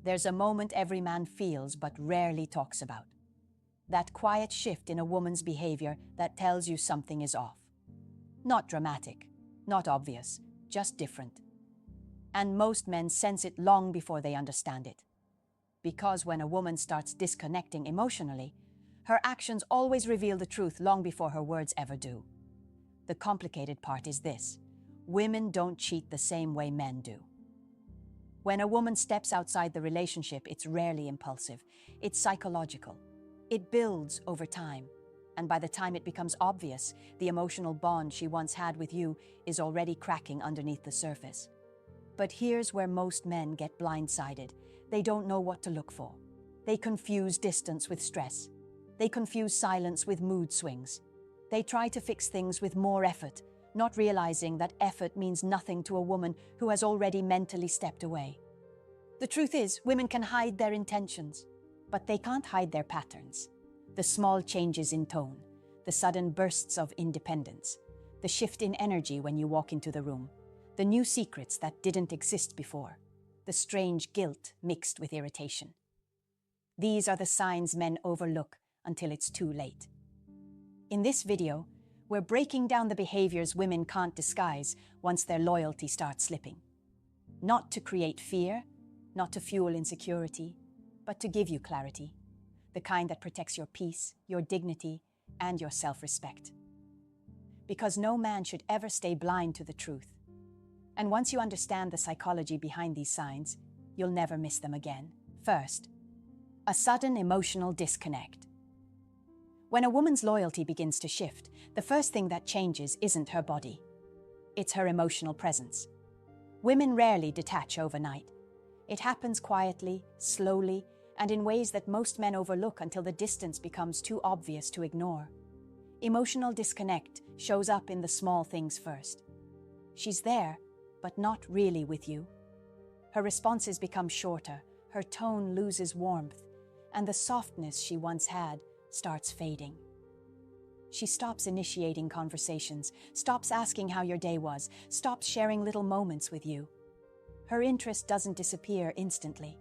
There's a moment every man feels but rarely talks about. That quiet shift in a woman's behavior that tells you something is off. Not dramatic, not obvious, just different. And most men sense it long before they understand it. Because when a woman starts disconnecting emotionally, her actions always reveal the truth long before her words ever do. The complicated part is this: women don't cheat the same way men do. When a woman steps outside the relationship, it's rarely impulsive. It's psychological. It builds over time. And by the time it becomes obvious, the emotional bond she once had with you is already cracking underneath the surface. But here's where most men get blindsided. They don't know what to look for. They confuse distance with stress. They confuse silence with mood swings. They try to fix things with more effort, not realizing that effort means nothing to a woman who has already mentally stepped away. The truth is, women can hide their intentions, but they can't hide their patterns. The small changes in tone, the sudden bursts of independence, the shift in energy when you walk into the room, the new secrets that didn't exist before, the strange guilt mixed with irritation. These are the signs men overlook until it's too late. In this video, we're breaking down the behaviors women can't disguise once their loyalty starts slipping. Not to create fear, not to fuel insecurity, but to give you clarity, the kind that protects your peace, your dignity, and your self-respect. Because no man should ever stay blind to the truth. And once you understand the psychology behind these signs, you'll never miss them again. First, a sudden emotional disconnect. When a woman's loyalty begins to shift, the first thing that changes isn't her body. It's her emotional presence. Women rarely detach overnight. It happens quietly, slowly, and in ways that most men overlook until the distance becomes too obvious to ignore. Emotional disconnect shows up in the small things first. She's there, but not really with you. Her responses become shorter, her tone loses warmth, and the softness she once had starts fading. She stops initiating conversations, stops asking how your day was, stops sharing little moments with you. Her interest doesn't disappear instantly.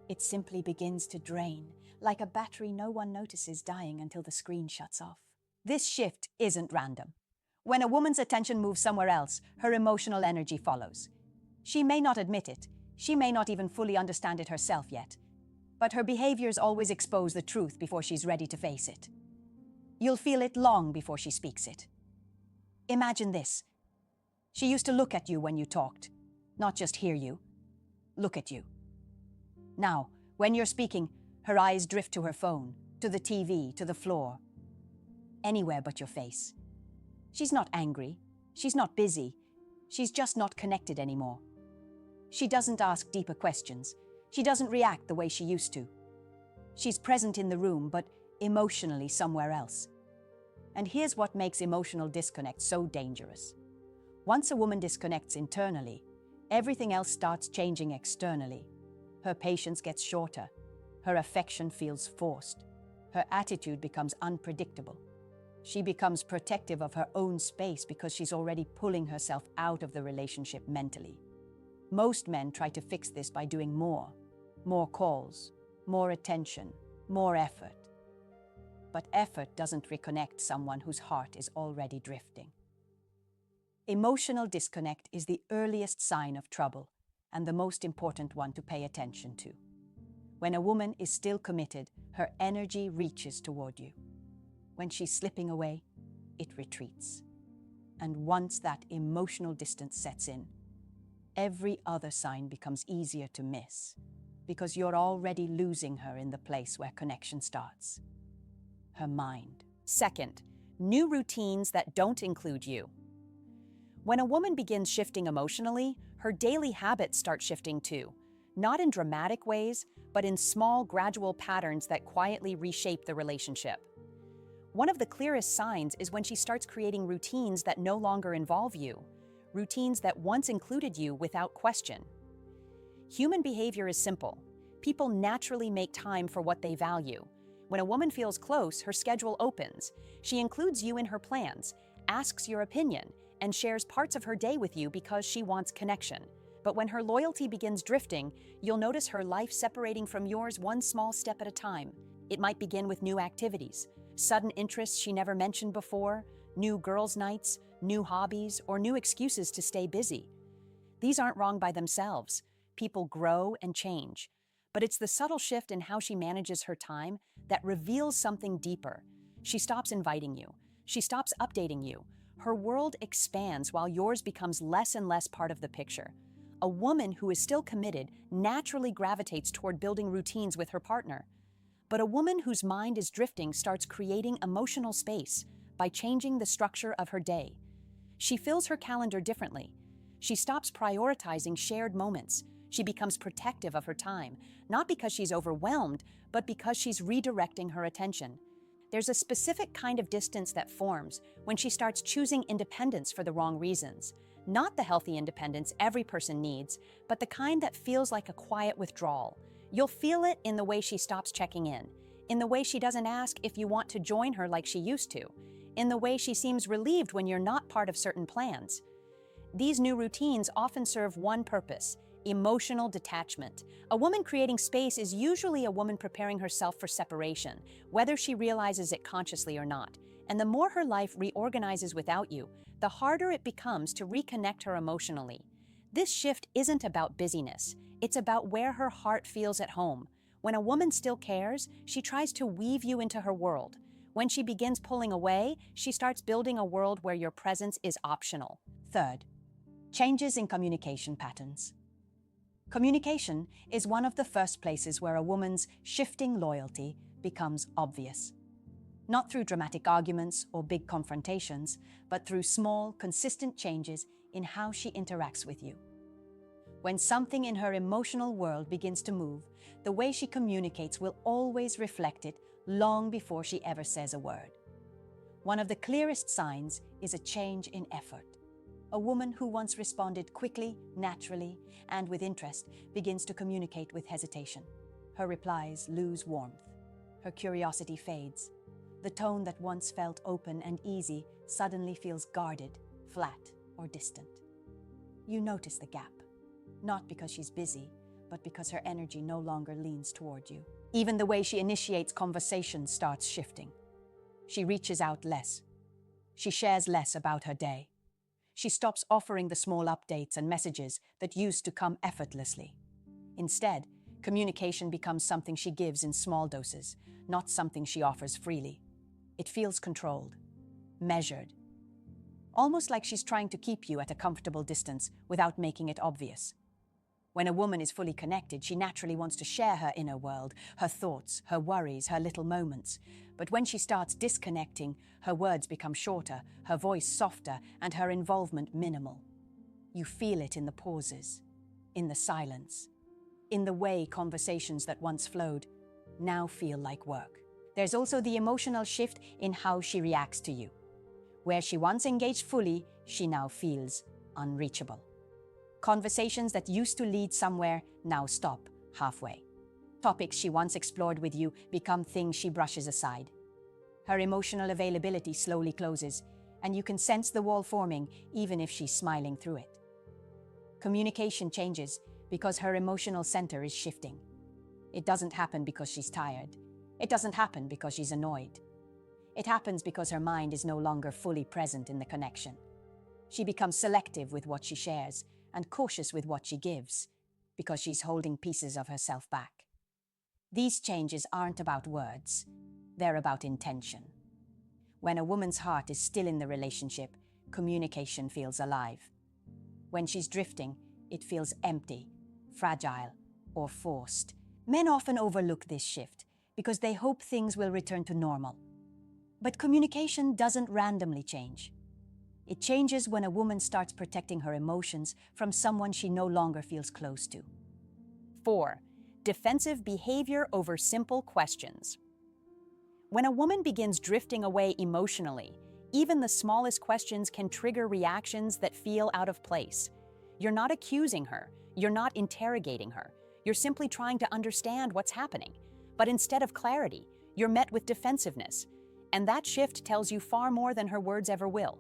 It simply begins to drain, like a battery no one notices dying until the screen shuts off. This shift isn't random. When a woman's attention moves somewhere else, her emotional energy follows. She may not admit it, she may not even fully understand it herself yet, but her behaviors always expose the truth before she's ready to face it. You'll feel it long before she speaks it. Imagine this. She used to look at you when you talked, not just hear you. Look at you. Now, when you're speaking, her eyes drift to her phone, to the TV, to the floor. Anywhere but your face. She's not angry. She's not busy. She's just not connected anymore. She doesn't ask deeper questions. She doesn't react the way she used to. She's present in the room, but emotionally somewhere else. And here's what makes emotional disconnect so dangerous. Once a woman disconnects internally, everything else starts changing externally. Her patience gets shorter. Her affection feels forced. Her attitude becomes unpredictable. She becomes protective of her own space because she's already pulling herself out of the relationship mentally. Most men try to fix this by doing more calls, more attention, more effort. But effort doesn't reconnect someone whose heart is already drifting. Emotional disconnect is the earliest sign of trouble and the most important one to pay attention to. When a woman is still committed, her energy reaches toward you. When she's slipping away, it retreats. And once that emotional distance sets in, every other sign becomes easier to miss because you're already losing her in the place where connection starts. Her mind. Second, new routines that don't include you. When a woman begins shifting emotionally, her daily habits start shifting too. Not in dramatic ways, but in small, gradual patterns that quietly reshape the relationship. One of the clearest signs is when she starts creating routines that no longer involve you, routines that once included you without question. Human behavior is simple. People naturally make time for what they value. When a woman feels close, her schedule opens. She includes you in her plans, asks your opinion, and shares parts of her day with you because she wants connection. But when her loyalty begins drifting, you'll notice her life separating from yours one small step at a time. It might begin with new activities, sudden interests she never mentioned before, new girls' nights, new hobbies, or new excuses to stay busy. These aren't wrong by themselves. People grow and change. But it's the subtle shift in how she manages her time that reveals something deeper. She stops inviting you. She stops updating you. Her world expands while yours becomes less and less part of the picture. A woman who is still committed naturally gravitates toward building routines with her partner. But a woman whose mind is drifting starts creating emotional space by changing the structure of her day. She fills her calendar differently. She stops prioritizing shared moments. She becomes protective of her time, not because she's overwhelmed, but because she's redirecting her attention. There's a specific kind of distance that forms when she starts choosing independence for the wrong reasons. Not the healthy independence every person needs, but the kind that feels like a quiet withdrawal. You'll feel it in the way she stops checking in the way she doesn't ask if you want to join her like she used to, in the way she seems relieved when you're not part of certain plans. These new routines often serve one purpose: emotional detachment. A woman creating space is usually a woman preparing herself for separation, whether she realizes it consciously or not. And the more her life reorganizes without you, the harder it becomes to reconnect her emotionally. This shift isn't about busyness. It's about where her heart feels at home. When a woman still cares, she tries to weave you into her world. When she begins pulling away, she starts building a world where your presence is optional. Third, changes in communication patterns. Communication is one of the first places where a woman's shifting loyalty becomes obvious. Not through dramatic arguments or big confrontations, but through small, consistent changes in how she interacts with you. When something in her emotional world begins to move, the way she communicates will always reflect it long before she ever says a word. One of the clearest signs is a change in effort. A woman who once responded quickly, naturally, and with interest begins to communicate with hesitation. Her replies lose warmth. Her curiosity fades. The tone that once felt open and easy suddenly feels guarded, flat, or distant. You notice the gap, not because she's busy, but because her energy no longer leans toward you. Even the way she initiates conversation starts shifting. She reaches out less. She shares less about her day. She stops offering the small updates and messages that used to come effortlessly. Instead, communication becomes something she gives in small doses, not something she offers freely. It feels controlled, measured, almost like she's trying to keep you at a comfortable distance without making it obvious. When a woman is fully connected, she naturally wants to share her inner world, her thoughts, her worries, her little moments. But when she starts disconnecting, her words become shorter, her voice softer, and her involvement minimal. You feel it in the pauses, in the silence, in the way conversations that once flowed now feel like work. There's also the emotional shift in how she reacts to you. Where she once engaged fully, she now feels unreachable. Conversations that used to lead somewhere now stop halfway. Topics she once explored with you become things she brushes aside. Her emotional availability slowly closes, and you can sense the wall forming even if she's smiling through it. Communication changes because her emotional center is shifting. It doesn't happen because she's tired. It doesn't happen because she's annoyed. It happens because her mind is no longer fully present in the connection. She becomes selective with what she shares and cautious with what she gives, because she's holding pieces of herself back. These changes aren't about words, they're about intention. When a woman's heart is still in the relationship, communication feels alive. When she's drifting, it feels empty, fragile, or forced. Men often overlook this shift because they hope things will return to normal. But communication doesn't randomly change. It changes when a woman starts protecting her emotions from someone she no longer feels close to. 4. Defensive behavior over simple questions. When a woman begins drifting away emotionally, even the smallest questions can trigger reactions that feel out of place. You're not accusing her. You're not interrogating her. You're simply trying to understand what's happening. But instead of clarity, you're met with defensiveness. And that shift tells you far more than her words ever will.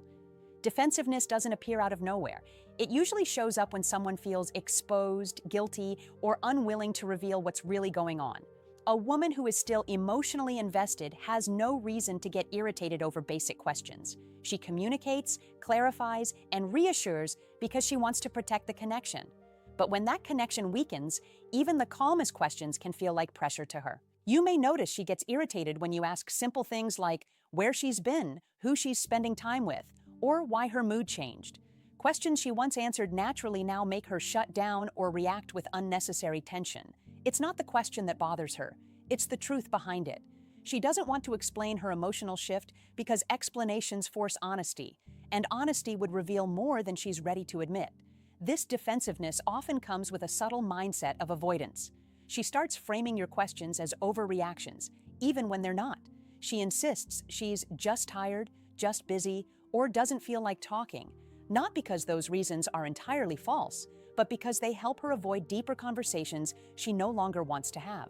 Defensiveness doesn't appear out of nowhere. It usually shows up when someone feels exposed, guilty, or unwilling to reveal what's really going on. A woman who is still emotionally invested has no reason to get irritated over basic questions. She communicates, clarifies, and reassures because she wants to protect the connection. But when that connection weakens, even the calmest questions can feel like pressure to her. You may notice she gets irritated when you ask simple things like where she's been, who she's spending time with, or why her mood changed. Questions she once answered naturally now make her shut down or react with unnecessary tension. It's not the question that bothers her, it's the truth behind it. She doesn't want to explain her emotional shift because explanations force honesty, and honesty would reveal more than she's ready to admit. This defensiveness often comes with a subtle mindset of avoidance. She starts framing your questions as overreactions, even when they're not. She insists she's just tired, just busy, or doesn't feel like talking, not because those reasons are entirely false, but because they help her avoid deeper conversations she no longer wants to have.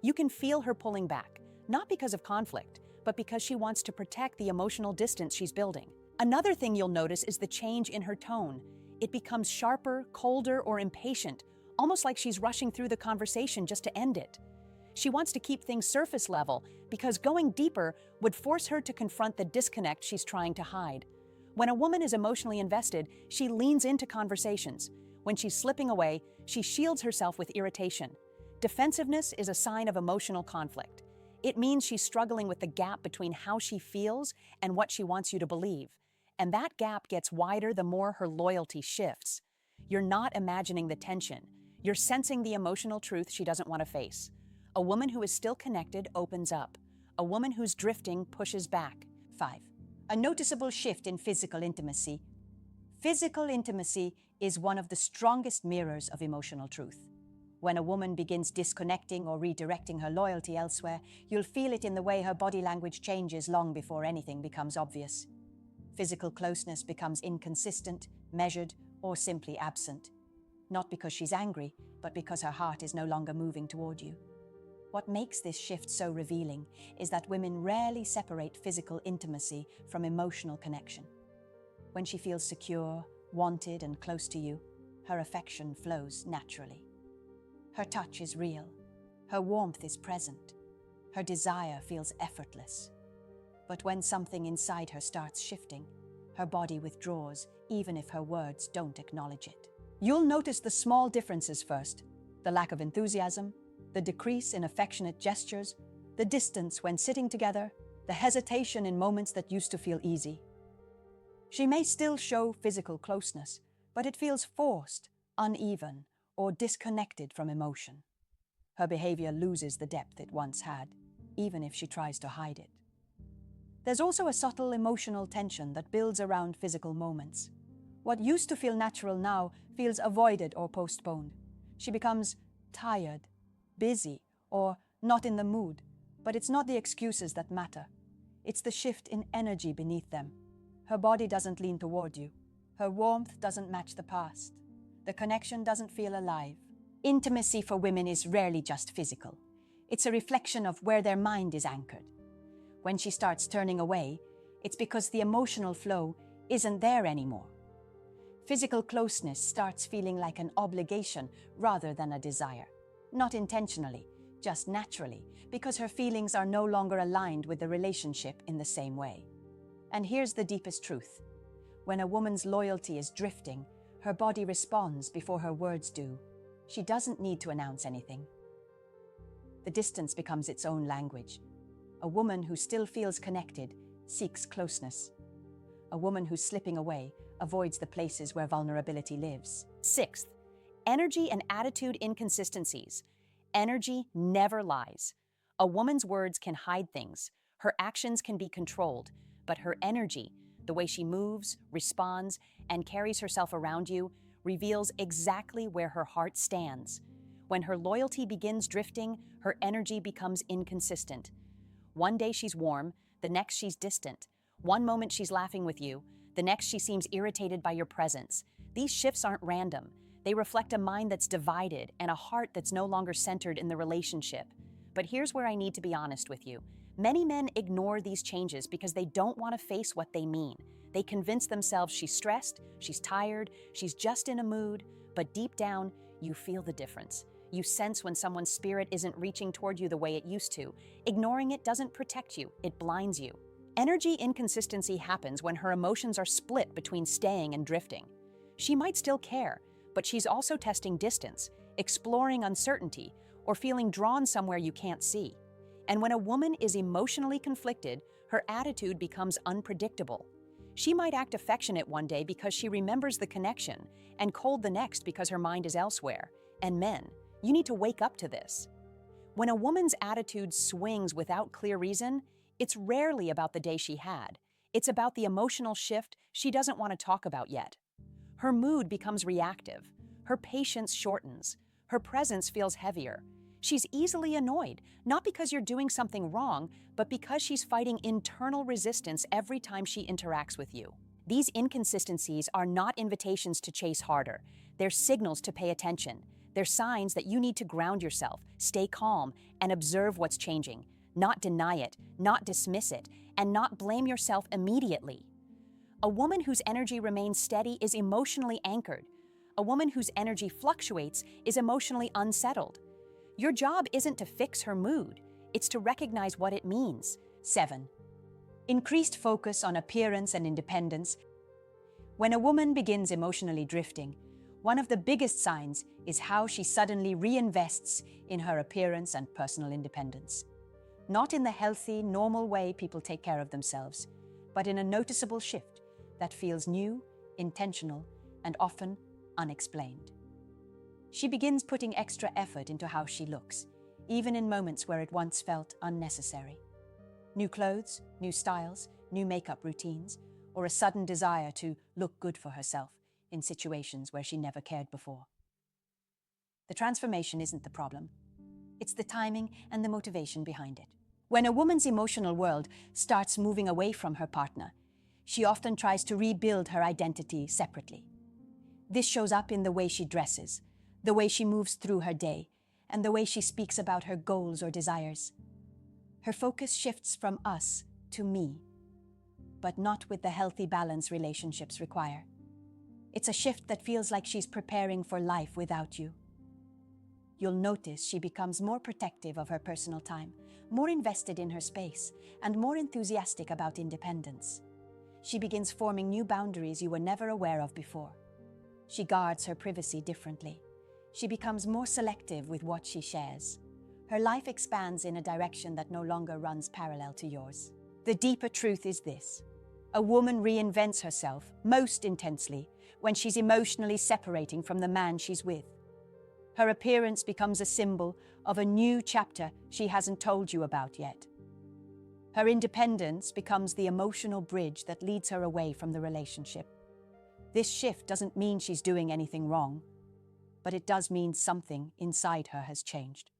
You can feel her pulling back, not because of conflict, but because she wants to protect the emotional distance she's building. Another thing you'll notice is the change in her tone. It becomes sharper, colder, or impatient, almost like she's rushing through the conversation just to end it. She wants to keep things surface level because going deeper would force her to confront the disconnect she's trying to hide. When a woman is emotionally invested, she leans into conversations. When she's slipping away, she shields herself with irritation. Defensiveness is a sign of emotional conflict. It means she's struggling with the gap between how she feels and what she wants you to believe. And that gap gets wider the more her loyalty shifts. You're not imagining the tension. You're sensing the emotional truth she doesn't want to face. A woman who is still connected opens up. A woman who's drifting pushes back. 5. A noticeable shift in physical intimacy. Physical intimacy is one of the strongest mirrors of emotional truth. When a woman begins disconnecting or redirecting her loyalty elsewhere, you'll feel it in the way her body language changes long before anything becomes obvious. Physical closeness becomes inconsistent, measured, or simply absent. Not because she's angry, but because her heart is no longer moving toward you. What makes this shift so revealing is that women rarely separate physical intimacy from emotional connection. When she feels secure, wanted, and close to you, her affection flows naturally. Her touch is real. Her warmth is present. Her desire feels effortless. But when something inside her starts shifting, her body withdraws, even if her words don't acknowledge it. You'll notice the small differences first: the lack of enthusiasm, the decrease in affectionate gestures, the distance when sitting together, the hesitation in moments that used to feel easy. She may still show physical closeness, but it feels forced, uneven, or disconnected from emotion. Her behavior loses the depth it once had, even if she tries to hide it. There's also a subtle emotional tension that builds around physical moments. What used to feel natural now feels avoided or postponed. She becomes tired, busy, or not in the mood, but it's not the excuses that matter. It's the shift in energy beneath them. Her body doesn't lean toward you. Her warmth doesn't match the past. The connection doesn't feel alive. Intimacy for women is rarely just physical. It's a reflection of where their mind is anchored. When she starts turning away, it's because the emotional flow isn't there anymore. Physical closeness starts feeling like an obligation rather than a desire. Not intentionally, just naturally, because her feelings are no longer aligned with the relationship in the same way. And here's the deepest truth. When a woman's loyalty is drifting, her body responds before her words do. She doesn't need to announce anything. The distance becomes its own language. A woman who still feels connected seeks closeness. A woman who's slipping away avoids the places where vulnerability lives. 6th, energy and attitude inconsistencies. Energy never lies. A woman's words can hide things. Her actions can be controlled, but her energy, the way she moves, responds, and carries herself around you, reveals exactly where her heart stands. When her loyalty begins drifting, her energy becomes inconsistent. One day she's warm, the next she's distant. One moment she's laughing with you, the next she seems irritated by your presence. These shifts aren't random. They reflect a mind that's divided and a heart that's no longer centered in the relationship. But here's where I need to be honest with you. Many men ignore these changes because they don't want to face what they mean. They convince themselves she's stressed, she's tired, she's just in a mood, but deep down, you feel the difference. You sense when someone's spirit isn't reaching toward you the way it used to. Ignoring it doesn't protect you, it blinds you. Energy inconsistency happens when her emotions are split between staying and drifting. She might still care, but she's also testing distance, exploring uncertainty, or feeling drawn somewhere you can't see. And when a woman is emotionally conflicted, her attitude becomes unpredictable. She might act affectionate one day because she remembers the connection, and cold the next because her mind is elsewhere. And men, you need to wake up to this. When a woman's attitude swings without clear reason, it's rarely about the day she had. It's about the emotional shift she doesn't want to talk about yet. Her mood becomes reactive. Her patience shortens. Her presence feels heavier. She's easily annoyed, not because you're doing something wrong, but because she's fighting internal resistance every time she interacts with you. These inconsistencies are not invitations to chase harder. They're signals to pay attention. They're signs that you need to ground yourself, stay calm, and observe what's changing. Not deny it, not dismiss it, and not blame yourself immediately. A woman whose energy remains steady is emotionally anchored. A woman whose energy fluctuates is emotionally unsettled. Your job isn't to fix her mood, it's to recognize what it means. 7. Increased focus on appearance and independence. When a woman begins emotionally drifting, one of the biggest signs is how she suddenly reinvests in her appearance and personal independence. Not in the healthy, normal way people take care of themselves, but in a noticeable shift that feels new, intentional, and often unexplained. She begins putting extra effort into how she looks, even in moments where it once felt unnecessary. New clothes, new styles, new makeup routines, or a sudden desire to look good for herself in situations where she never cared before. The transformation isn't the problem. It's the timing and the motivation behind it. When a woman's emotional world starts moving away from her partner, she often tries to rebuild her identity separately. This shows up in the way she dresses, the way she moves through her day, and the way she speaks about her goals or desires. Her focus shifts from us to me, but not with the healthy balance relationships require. It's a shift that feels like she's preparing for life without you. You'll notice she becomes more protective of her personal time, more invested in her space, and more enthusiastic about independence. She begins forming new boundaries you were never aware of before. She guards her privacy differently. She becomes more selective with what she shares. Her life expands in a direction that no longer runs parallel to yours. The deeper truth is this: a woman reinvents herself most intensely when she's emotionally separating from the man she's with. Her appearance becomes a symbol of a new chapter she hasn't told you about yet. Her independence becomes the emotional bridge that leads her away from the relationship. This shift doesn't mean she's doing anything wrong, but it does mean something inside her has changed.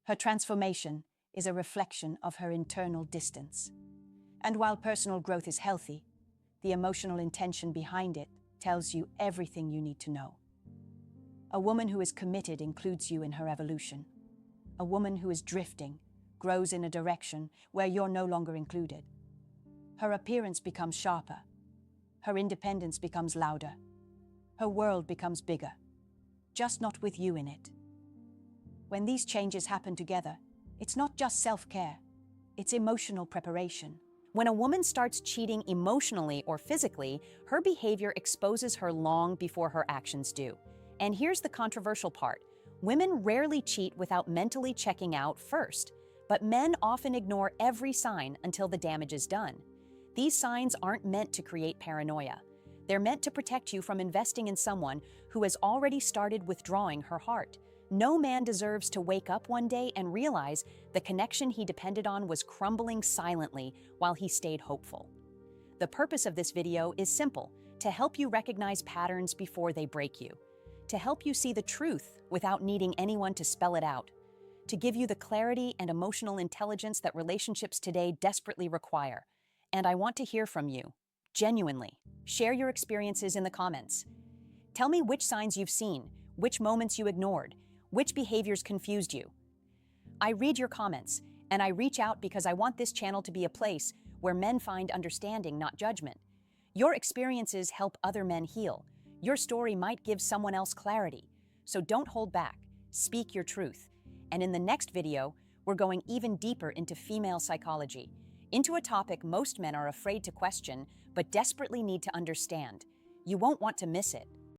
Her transformation is a reflection of her internal distance. And while personal growth is healthy, the emotional intention behind it tells you everything you need to know. A woman who is committed includes you in her evolution. A woman who is drifting grows in a direction where you're no longer included. Her appearance becomes sharper. Her independence becomes louder. Her world becomes bigger, just not with you in it. When these changes happen together, it's not just self-care, it's emotional preparation. When a woman starts cheating emotionally or physically, her behavior exposes her long before her actions do. And here's the controversial part. Women rarely cheat without mentally checking out first, but men often ignore every sign until the damage is done. These signs aren't meant to create paranoia. They're meant to protect you from investing in someone who has already started withdrawing her heart. No man deserves to wake up one day and realize the connection he depended on was crumbling silently while he stayed hopeful. The purpose of this video is simple: to help you recognize patterns before they break you, to help you see the truth without needing anyone to spell it out, to give you the clarity and emotional intelligence that relationships today desperately require. And I want to hear from you, genuinely. Share your experiences in the comments. Tell me which signs you've seen, which moments you ignored, which behaviors confused you. I read your comments, and I reach out because I want this channel to be a place where men find understanding, not judgment. Your experiences help other men heal. Your story might give someone else clarity. So don't hold back. Speak your truth. And in the next video, we're going even deeper into female psychology, into a topic most men are afraid to question but desperately need to understand. You won't want to miss it.